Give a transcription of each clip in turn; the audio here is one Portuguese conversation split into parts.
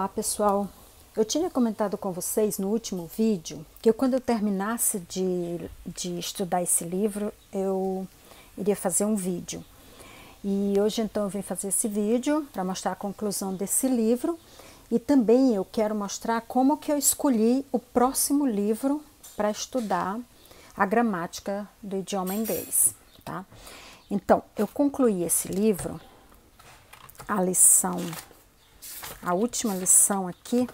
Olá pessoal, eu tinha comentado com vocês no último vídeo que quando eu terminasse de estudar esse livro eu iria fazer um vídeo. E hoje então eu vim fazer esse vídeo para mostrar a conclusão desse livro e também eu quero mostrar como que eu escolhi o próximo livro para estudar a gramática do idioma inglês, tá? Então, eu concluí esse livro, a última lição aqui,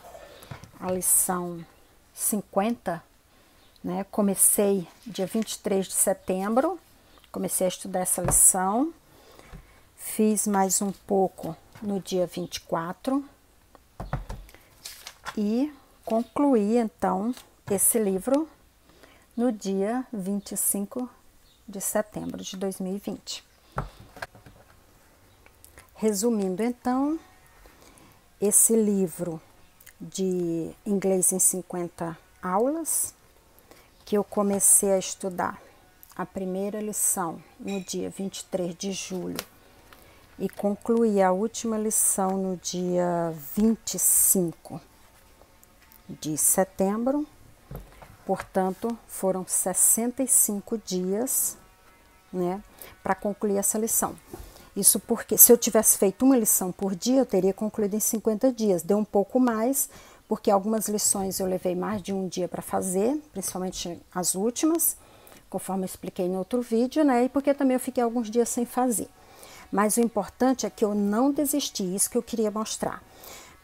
a lição 50, né? Comecei dia 23 de setembro, comecei a estudar essa lição, fiz mais um pouco no dia 24 e concluí então esse livro no dia 25 de setembro de 2020. Resumindo então, esse livro de Inglês em 50 aulas, que eu comecei a estudar a primeira lição no dia 23 de julho e concluí a última lição no dia 25 de setembro, portanto, foram 65 dias, né, para concluir essa lição. Isso porque se eu tivesse feito uma lição por dia, eu teria concluído em 50 dias. Deu um pouco mais, porque algumas lições eu levei mais de um dia para fazer, principalmente as últimas, conforme eu expliquei no outro vídeo, né? E porque também eu fiquei alguns dias sem fazer. Mas o importante é que eu não desisti, isso que eu queria mostrar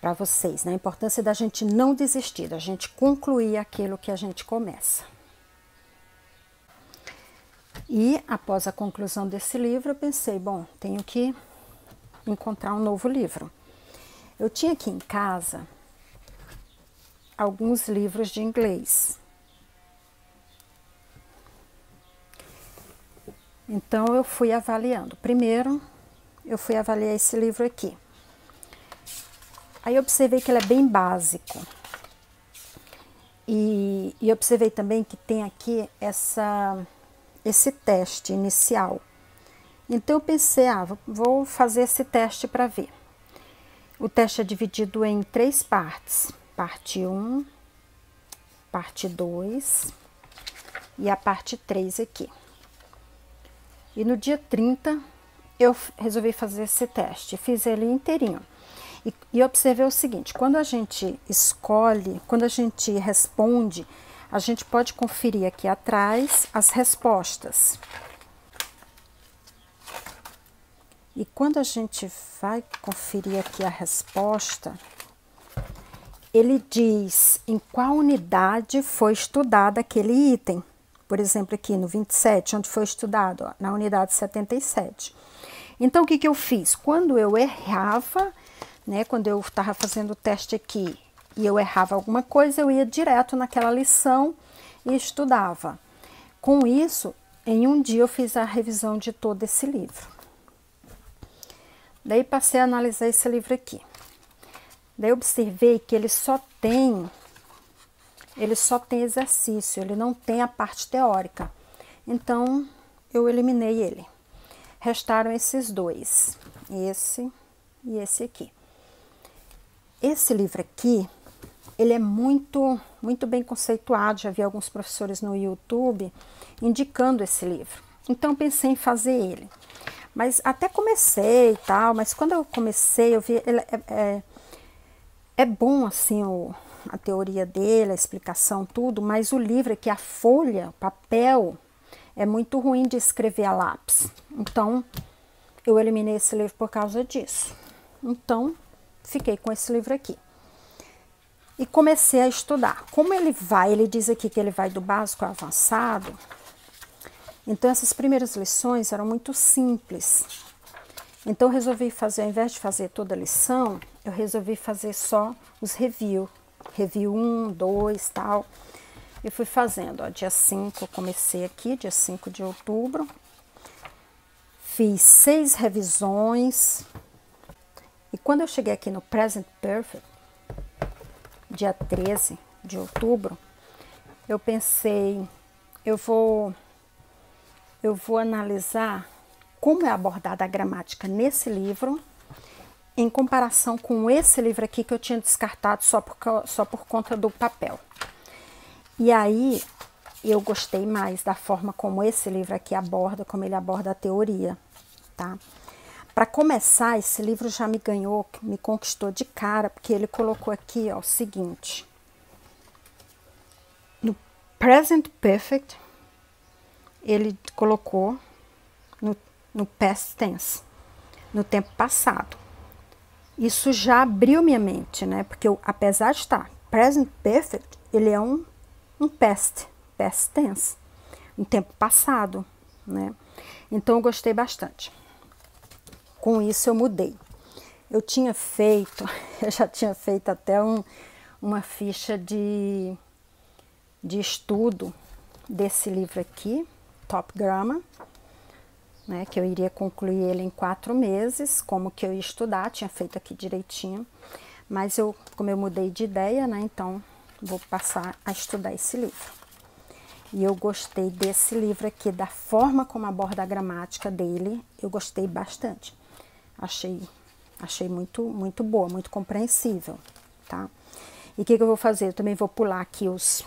para vocês, né? A importância da gente não desistir, da gente concluir aquilo que a gente começa. E após a conclusão desse livro, eu pensei, bom, tenho que encontrar um novo livro. Eu tinha aqui em casa alguns livros de inglês. Então, eu fui avaliando. Primeiro, eu fui avaliar esse livro aqui. Aí, eu observei que ele é bem básico. E observei também que tem aqui esse teste inicial. Então, eu pensei, vou fazer esse teste para ver. O teste é dividido em 3 partes. Parte 1, parte 2 e a parte 3 aqui. E no dia 30, eu resolvi fazer esse teste. Fiz ele inteirinho. E observei o seguinte, quando a gente escolhe, quando a gente responde, a gente pode conferir aqui atrás as respostas. E quando a gente vai conferir aqui a resposta, ele diz em qual unidade foi estudado aquele item. Por exemplo, aqui no 27, onde foi estudado, ó, na unidade 77. Então, o que que eu fiz? Quando eu errava, né, quando eu estava fazendo o teste aqui, e eu errava alguma coisa, eu ia direto naquela lição e estudava. Com isso, em um dia eu fiz a revisão de todo esse livro. Daí passei a analisar esse livro aqui. Daí observei que ele só tem exercício, ele não tem a parte teórica. Então, eu eliminei ele. Restaram esses dois, esse e esse aqui. Esse livro aqui, ele é muito bem conceituado, já vi alguns professores no YouTube indicando esse livro. Então, pensei em fazer ele. Mas até comecei e tal, mas quando eu comecei, eu vi, ele é bom assim a teoria dele, a explicação, tudo, mas o livro aqui, a folha, o papel, é muito ruim de escrever a lápis. Então, eu eliminei esse livro por causa disso. Então, fiquei com esse livro aqui. E comecei a estudar. Como ele diz aqui que ele vai do básico ao avançado. Então, essas primeiras lições eram muito simples. Então, eu resolvi fazer, ao invés de fazer toda a lição, eu resolvi fazer só os review. Review 1, 2, tal. E fui fazendo, ó, dia 5 eu comecei aqui, dia 5 de outubro. Fiz 6 revisões. E quando eu cheguei aqui no Present Perfect, dia 13 de outubro, eu pensei, eu vou analisar como é abordada a gramática nesse livro em comparação com esse livro aqui que eu tinha descartado só por conta do papel. E aí, eu gostei mais da forma como esse livro aqui aborda, como ele aborda a teoria, tá? Para começar, esse livro já me ganhou, me conquistou de cara, porque ele colocou aqui, ó, o seguinte. No Present Perfect, ele colocou no Past Tense, no tempo passado. Isso já abriu minha mente, né? Porque apesar de estar Present Perfect, ele é um Past Tense, um tempo passado, né? Então, eu gostei bastante. Com isso, eu mudei. Eu já tinha feito até uma ficha de estudo desse livro aqui, Top Grammar, né, que eu iria concluir ele em 4 meses, como que eu ia estudar, tinha feito aqui direitinho, mas como eu mudei de ideia, né, então vou passar a estudar esse livro. E eu gostei desse livro aqui, da forma como aborda a gramática dele, eu gostei bastante. Achei muito boa, muito compreensível, tá? E o que eu vou fazer? Eu também vou pular aqui os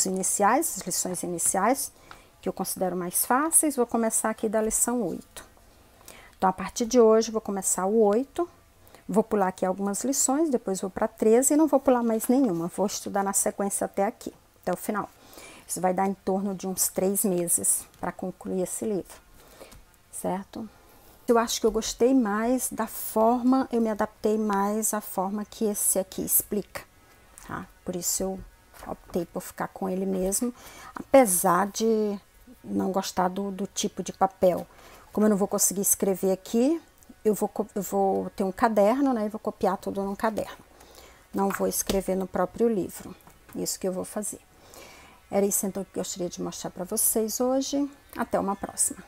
iniciais, as lições iniciais, que eu considero mais fáceis, vou começar aqui da lição 8. Então, a partir de hoje, vou começar o 8, vou pular aqui algumas lições, depois vou para 13 e não vou pular mais nenhuma, vou estudar na sequência até aqui, até o final. Isso vai dar em torno de uns 3 meses para concluir esse livro, certo? Eu acho que eu gostei mais da forma, eu me adaptei mais à forma que esse aqui explica, tá? Por isso eu optei por ficar com ele mesmo, apesar de não gostar do tipo de papel. Como eu não vou conseguir escrever aqui, eu vou ter um caderno, né? E vou copiar tudo num caderno. Não vou escrever no próprio livro. Isso que eu vou fazer. Era isso então que eu gostaria de mostrar para vocês hoje. Até uma próxima.